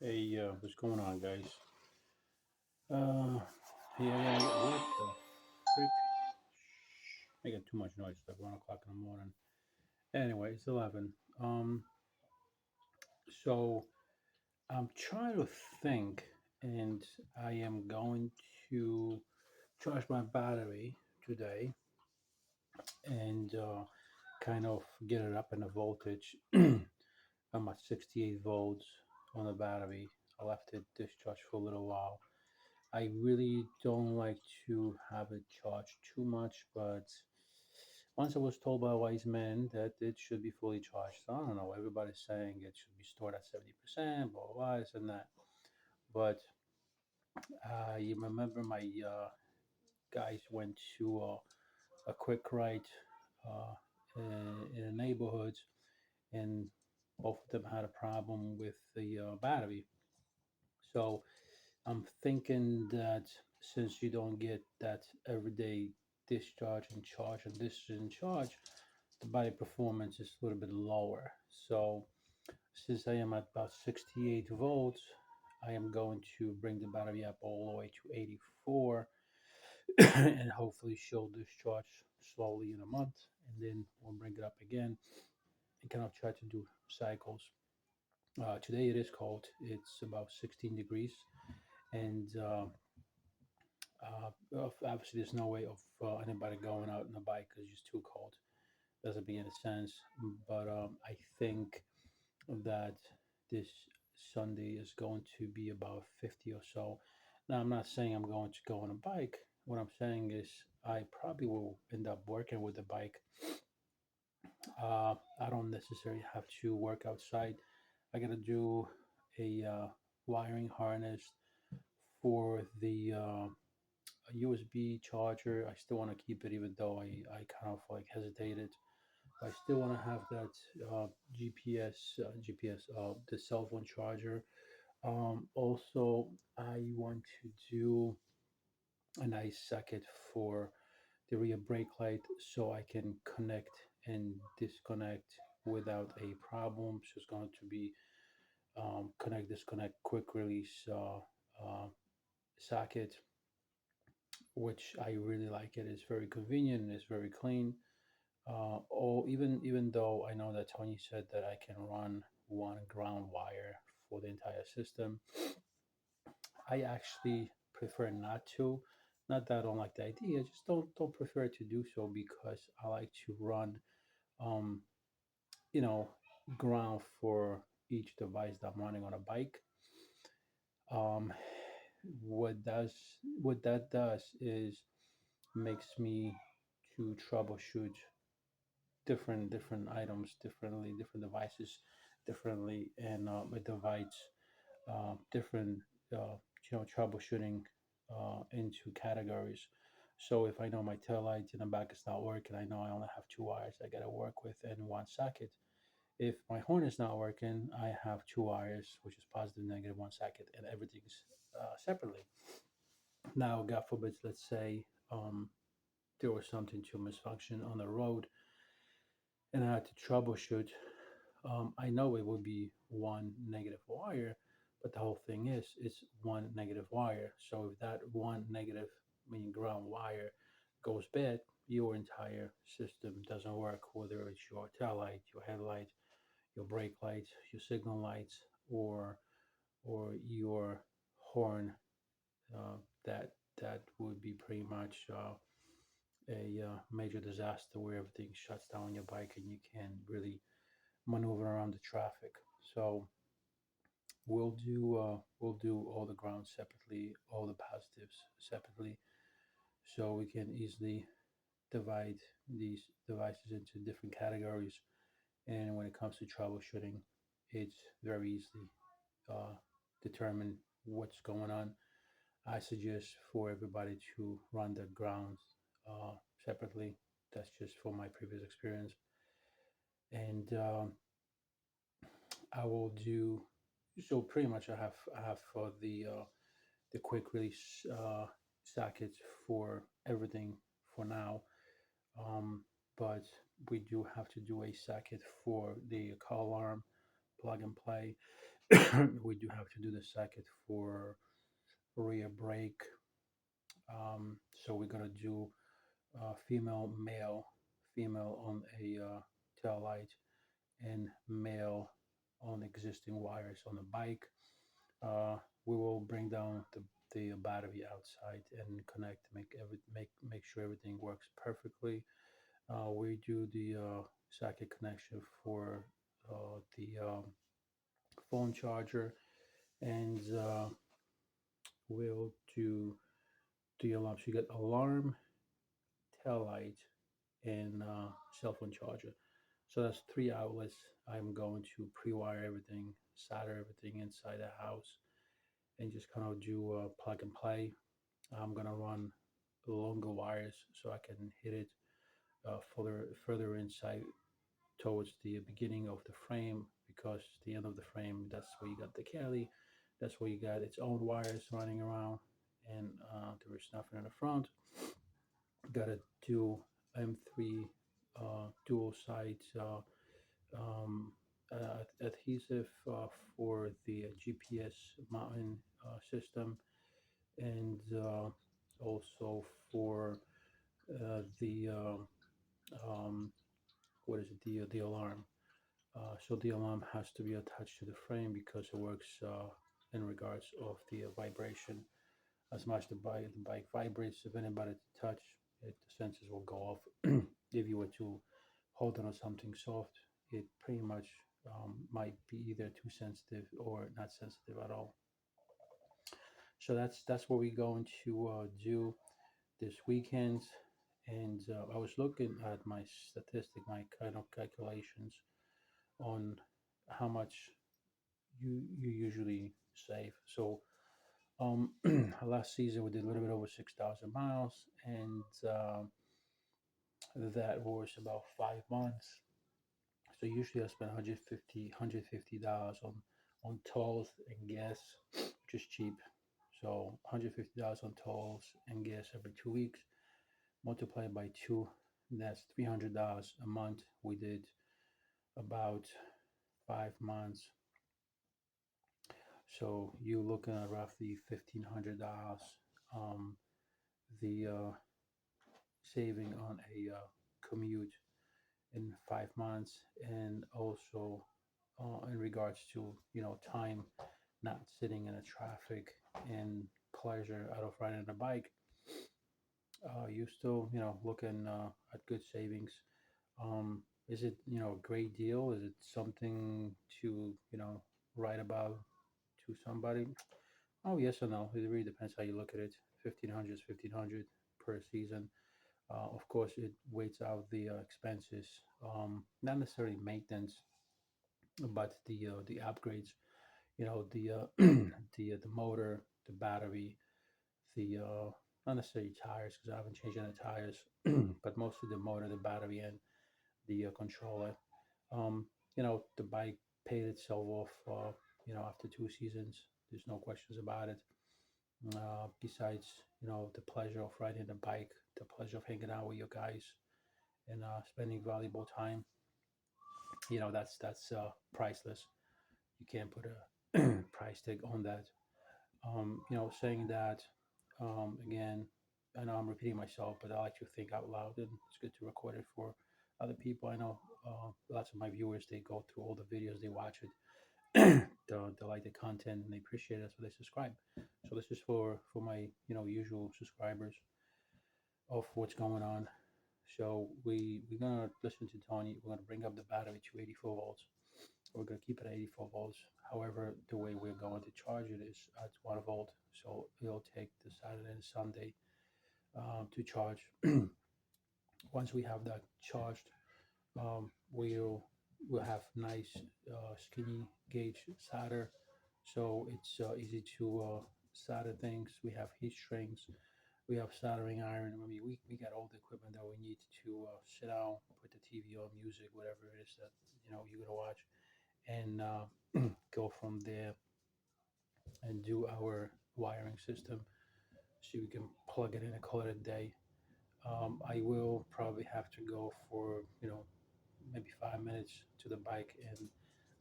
Hey, what's going on, guys? Uh, yeah, what the freak? Making too much noise. It's like 1 o'clock in the morning. Anyway, it's 11. Um, so I'm trying to think, and I am going to charge my battery today and kind of get it up in a voltage. I'm at 68 volts on the battery. I left it discharged for a little while. I really don't like to have it charged too much, but once I was told by a wise man that it should be fully charged. So I don't know. Everybody's saying it should be stored at 70%, blah, blah, blah, this and that. But you remember my guys went to a quick ride uh, in a neighborhood, and both of them had a problem with the battery. So I'm thinking that since you don't get that everyday discharge and charge and discharge and charge, the battery performance is a little bit lower. So since I am at about 68 volts, I am going to bring the battery up all the way to 84 and hopefully she'll discharge slowly in a month, and then we'll bring it up again and kind of try to do cycles. Today it is cold. It's about 16 degrees, and obviously, there's no way of anybody going out on a bike because it's just too cold. Doesn't make any sense. But I think that this Sunday is going to be about 50 or so. Now, I'm not saying I'm going to go on a bike. What I'm saying is I probably will end up working with the bike. I don't necessarily have to work outside. I got to do a wiring harness for the a USB charger. I still want to keep it, even though I kind of like hesitated. I still want to have that the cell phone charger. Also, I want to do a nice socket for the rear brake light so I can connect and disconnect without a problem. So it's going to be connect, disconnect, quick release socket, which I really like. It is very convenient and it's very clean. Or even though I know that Tony said that I can run one ground wire for the entire system, I actually prefer not to. Not that I don't like the idea, I just don't prefer to do so because I like to run, um, you know, ground for each device that I'm running on a bike. Um, what that does is makes me to troubleshoot different items differently, different devices differently, and it divides different troubleshooting into categories. So if I know my tail light in the back is not working, I know I only have two wires I gotta work with and one socket. If my horn is not working, I have two wires, which is positive, negative, one socket, and everything's separately. Now, God forbid, let's say there was something to misfunction on the road and I had to troubleshoot. I know it would be one negative wire, but the whole thing is it's one negative wire. So if that one negative, meaning ground wire, goes bad, your entire system doesn't work. Whether it's your tail light, your headlight, your brake lights, your signal lights, or your horn, uh, that that would be pretty much a major disaster where everything shuts down on your bike and you can't really maneuver around the traffic. So we'll do all the grounds separately, all the positives separately, so we can easily divide these devices into different categories. And when it comes to troubleshooting, it's very easily uh, determine what's going on. I suggest for everybody to run the grounds uh, separately. That's just from my previous experience, and I will do so. Pretty much, I have the quick release sockets for everything for now. Um, but we do have to do a socket for the call alarm plug and play, We do have to do the socket for rear brake. So we're gonna do female, male, female on a tail light, and male on existing wires on the bike. Uh, we will bring down the battery outside and connect, make sure everything works perfectly. We do the socket connection for the phone charger, and we'll do the alarm. So you get alarm, tail light, and cell phone charger. So that's three outlets. I'm going to pre-wire everything, solder everything inside the house, and just kind of do plug and play. I'm gonna run longer wires so I can hit it further inside towards the beginning of the frame, because the end of the frame, that's where you got the Cali, that's where you got its own wires running around, and there is nothing in the front. Got a dual M3 dual side um, adhesive for the GPS mounting system, and also for the um, what is it, the alarm. So the alarm has to be attached to the frame because it works in regards of the vibration. As much the bike vibrates, if anybody touch it, the sensors will go off. If you were to hold on to something soft, it pretty much might be either too sensitive or not sensitive at all. So that's what we're going to do this weekend. And I was looking at my statistic, my kind of calculations on how much you usually save. So last season we did a little bit over 6,000 miles, and that was about 5 months. So usually I spend 150 dollars on tolls and gas, which is cheap. So $150 on tolls and gas every 2 weeks, multiplied by two, that's $300 a month. We did about 5 months. So you're looking at roughly $1,500, um, the saving on a commute in 5 months, and also in regards to time, not sitting in a traffic, and pleasure out of riding a bike. You still looking at good savings. Is it a great deal? Is it something to write about to somebody? Oh, yes or no. It really depends how you look at it. 1,500 is 1,500 per season. Of course, it weights out the expenses, not necessarily maintenance, but the upgrades. The the motor, the battery, the not necessarily tires, because I haven't changed any tires, but mostly the motor, the battery, and the controller. The bike paid itself off. After 2 seasons, there's no questions about it. Besides, the pleasure of riding a bike, the pleasure of hanging out with your guys, and spending valuable time. That's priceless. You can't put a price tag on that. Saying that again, I know I'm repeating myself, but I like to think out loud, and it's good to record it for other people. I know lots of my viewers, they go through all the videos, they watch it, they like the content, and they appreciate it, so they subscribe. So this is for my usual subscribers of what's going on. So we're gonna listen to Tony. We're gonna bring up the battery to 84 volts. We're gonna keep it at 84 volts. However, the way we're going to charge it is at 1 volt. So it'll take the Saturday and Sunday to charge. Once we have that charged, we'll have nice skinny gauge solder, so it's easy to solder things. We have heat strings, we have soldering iron. I mean, we got all the equipment that we need to sit down, put the TV on, music, whatever it is that you're gonna watch, and go from there and do our wiring system, so we can plug it in and call it a day. I will probably have to go for maybe 5 minutes to the bike and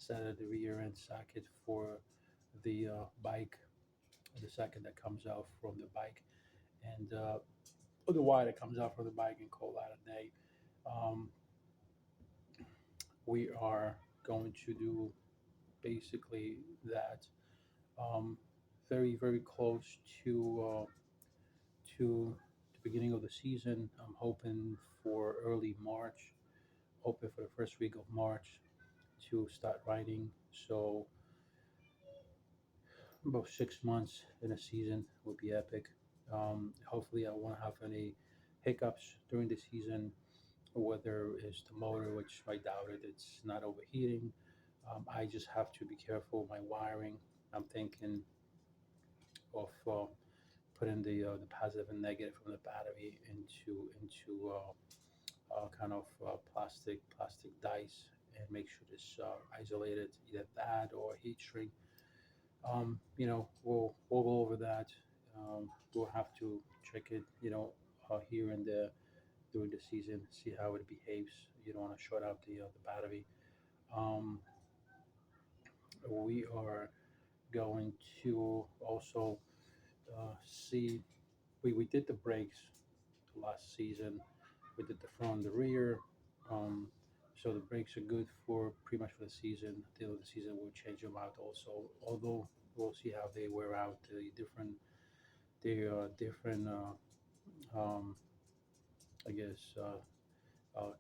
set of the rear end socket for the bike, the socket that comes out from the bike, and the wire that comes out from the bike, and call that a day. Um, we are going to do basically that. Um, very very close to the beginning of the season. I'm hoping for early March, hoping for the first week of March to start riding. So about 6 months in a season would be epic. Hopefully, I won't have any hiccups during the season, whether it's the motor, which I doubt it, it's not overheating. I just have to be careful with my wiring. I'm thinking of putting the positive and negative from the battery into kind of plastic dice, and make sure it's isolated, either that or heat shrink. We'll go over that. We'll have to check it, here and there during the season, see how it behaves. You don't want to short out the battery. Um, we are going to also see. We did the brakes last season. We did the front and the rear. Um, so the brakes are good for pretty much for the season. At the end of the season, we'll change them out also. Although we'll see how they wear out. The different. Um, I guess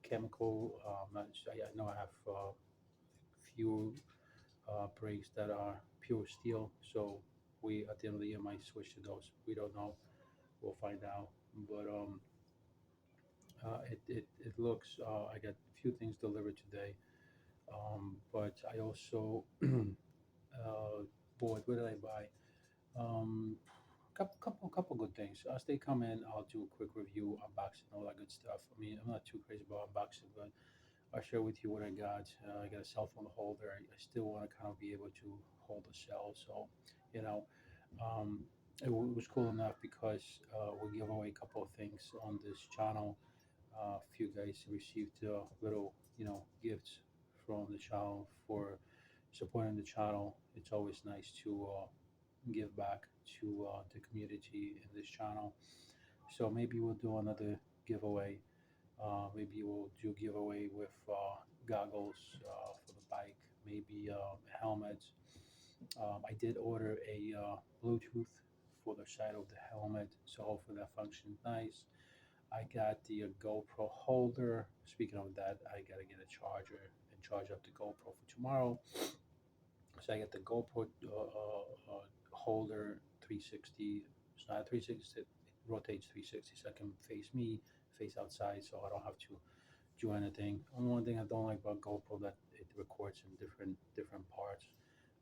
chemical. I know I have few brakes that are pure steel. So we at the end of the year might switch to those. We don't know. We'll find out. But it looks. I got a few things delivered today. But I also bought. What did I buy? Couple good things. As they come in, I'll do a quick review, unboxing, all that good stuff. I mean, I'm not too crazy about unboxing, but I'll share with you what I got. I got a cell phone holder. I still want to kind of be able to hold a cell, so you know, um, it was cool enough because we give away a couple of things on this channel. A few guys received little, gifts from the channel for supporting the channel. It's always nice to give back to the community in this channel. So maybe we'll do another giveaway. Maybe we'll do giveaway with goggles for the bike, maybe helmets. I did order a Bluetooth for the side of the helmet, so hopefully that functions nice. I got the GoPro holder. Speaking of that, I gotta get a charger and charge up the GoPro for tomorrow. So I got the GoPro holder 360. It's not 360. It rotates 360, so I can face me, face outside, so I don't have to do anything. Only one thing I don't like about GoPro that it records in different parts,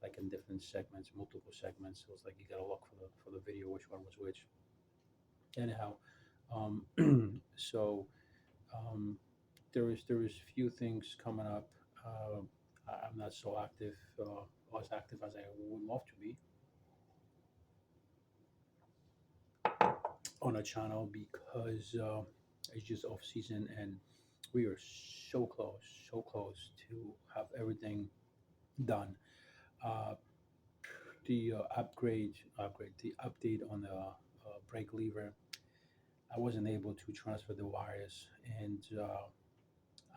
like in different segments, multiple segments. So it's like you gotta look for the video, which one was which. Anyhow, um, so um, there is few things coming up. Uh, I'm not so active, as active as I would love to be on a channel because it's just off season, and we are so close to have everything done. Uh, the the update on the brake lever. I wasn't able to transfer the wires, and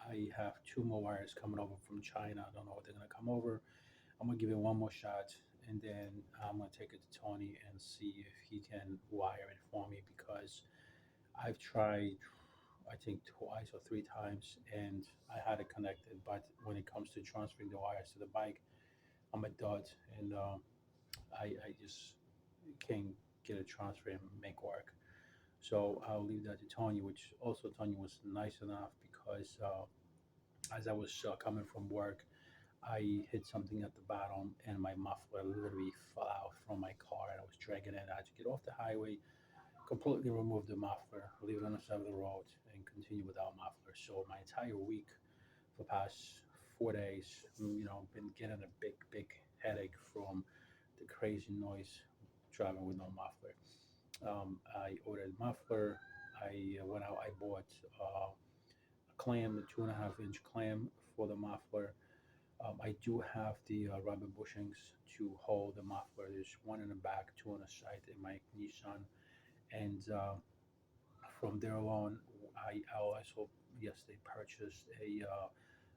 I have two more wires coming over from China. I don't know what they're gonna come over. I'm gonna give it one more shot, and then I'm gonna take it to Tony and see if he can wire it for me because I've tried, I think twice or three times, and I had it connected. But when it comes to transferring the wires to the bike, I'm a dud, and I just can't get a transfer and make work. So I'll leave that to Tony, which also Tony was nice enough because as I was coming from work, I hit something at the bottom and my muffler literally fell out from my car and I was dragging it. I had to get off the highway, completely remove the muffler, leave it on the side of the road, and continue without muffler. So my entire week for the past 4 days, been getting a big headache from the crazy noise driving with no muffler. I ordered muffler. I went out. I bought a clam, the 2.5-inch clam for the muffler. I do have the rubber bushings to hold the muffler. There's one in the back, two on the side in my Nissan, and from there on, I also yesterday purchased a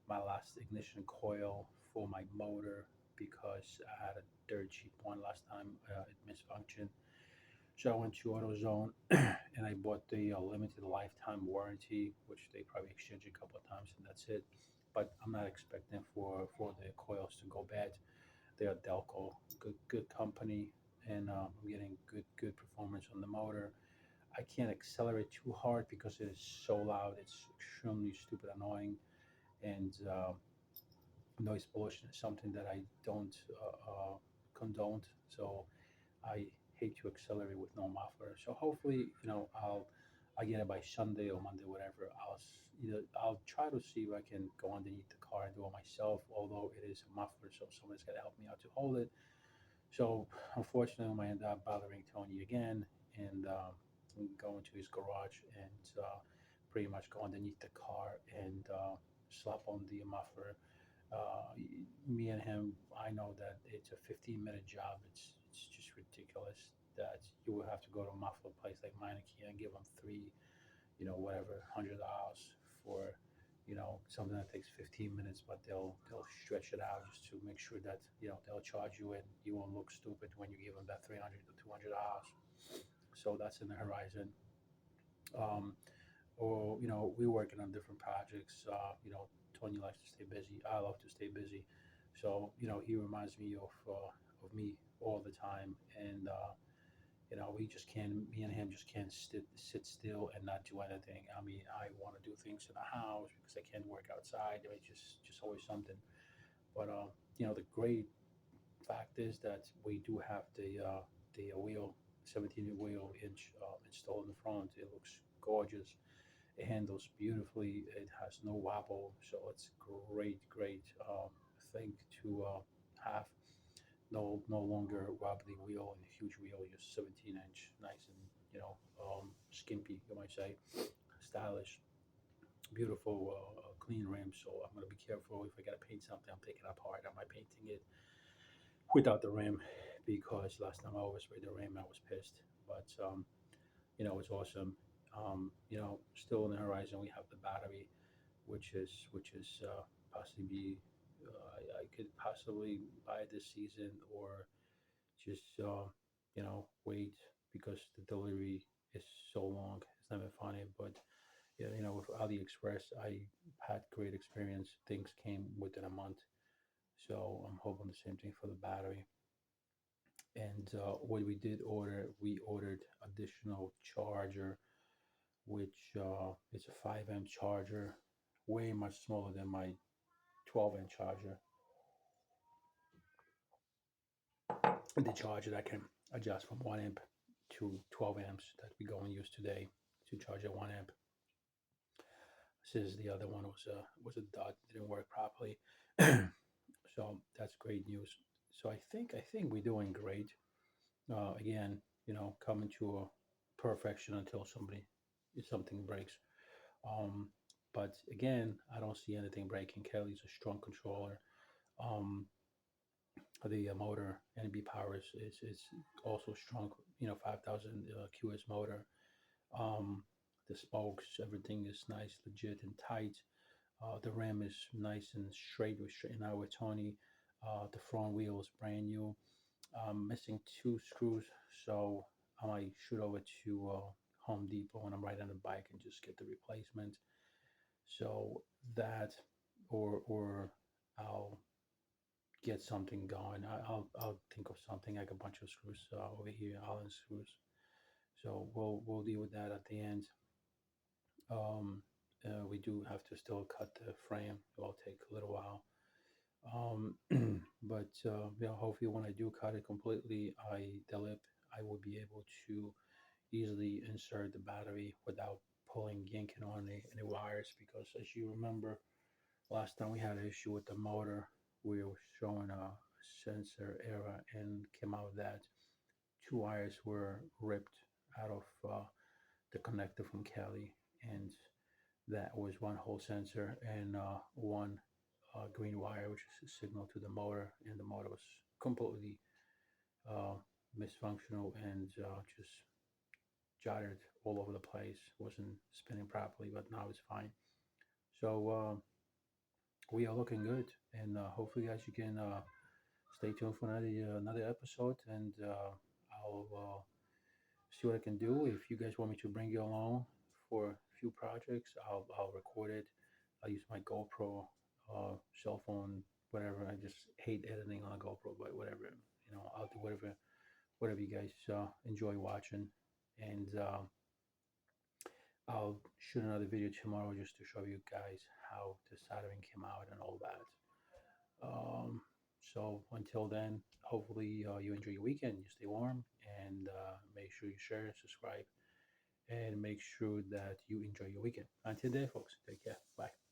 my last ignition coil for my motor because I had a dirt cheap one last time. It misfunctioned. So I went to AutoZone and I bought the limited lifetime warranty, which they probably exchange a couple of times and that's it. But I'm not expecting for the coils to go bad. They are Delco, good company, and I'm getting good performance on the motor. I can't accelerate too hard because it is so loud. It's extremely stupid annoying, and noise pollution is something that I don't condone. So I hate to accelerate with no muffler. So hopefully, I get it by Sunday or Monday, whatever. I'll try to see if I can go underneath the car and do it myself. Although it is a muffler, so somebody's got to help me out to hold it. So unfortunately, I might end up bothering Tony again and go into his garage and pretty much go underneath the car and slap on the muffler. Me and him, I know that it's a 15-minute job. It's just ridiculous that you will have to go to a muffler place like Meineke and give them three, whatever, $100 for, something that takes 15 minutes, but they'll stretch it out just to make sure that they'll charge you and you won't look stupid when you give them that 300 to $200. So that's in the horizon. Um, or we're working on different projects. Tony likes to stay busy. I love to stay busy, so he reminds me of me all the time, and we just can't. Me and him just can't sit still and not do anything. I mean, I want to do things in the house because I can't work outside. I mean, just always something. But the great fact is that we do have the wheel, 17 wheel inch installed in the front. It looks gorgeous. It handles beautifully. It has no wobble, so it's great thing to have. No longer wobbly wheel and huge wheel, just 17-inch, nice and skimpy, you might say, stylish, beautiful, clean rim. So I'm gonna be careful if I gotta paint something. I'm taking it apart. Am I painting it without the rim? Because last time I oversprayed the rim, I was pissed. But it's awesome. Still on the horizon, we have the battery, which is possibly I could possibly buy this season or just wait because the delivery is so long. It's never funny, but yeah, with AliExpress, I had great experience. Things came within a month, so I'm hoping the same thing for the battery. And what we ordered additional charger, which is a 5 amp charger, way much smaller than my 12 amp charger. The charger that can adjust from 1 amp to 12 amps that we go and use today to charge at 1 amp. Since the other one was a dud, didn't work properly. So that's great news. So I think we're doing great. Again, coming to a perfection until something breaks. Um, but again, I don't see anything breaking. Kelly's a strong controller. Um, the motor NB power is also strong. 5,000 QS motor. Um, the spokes, everything is nice, legit, and tight. The rim is nice and straight with straight out with Tony. The front wheel is brand new. Missing two screws, so I might shoot over to Home Depot when I'm riding on the bike and just get the replacement. So that, or I'll get something going. I'll think of something like a bunch of screws over here, Allen screws. So we'll deal with that at the end. Um, we do have to still cut the frame. It will take a little while. But hopefully when I do cut it completely, the lip, I will be able to easily insert the battery without pulling, yanking on any wires. Because as you remember, last time we had an issue with the motor, we were showing a sensor error and came out that two wires were ripped out of the connector from Kelly, and that was one whole sensor and one green wire, which is a signal to the motor, and the motor was completely uh, misfunctional and just jotted all over the place. Wasn't spinning properly, but now it's fine. So we are looking good, and hopefully, guys, you can stay tuned for another episode, and I'll see what I can do. If you guys want me to bring you along for a few projects, I'll record it. I'll use my GoPro, cell phone, whatever. I just hate editing on a GoPro, but whatever. I'll do whatever you guys enjoy watching, and I'll shoot another video tomorrow just to show you guys how the soldering came out and all that. So until then, hopefully you enjoy your weekend, you stay warm, and make sure you share, subscribe, and make sure that you enjoy your weekend. Until then, folks, take care. Bye.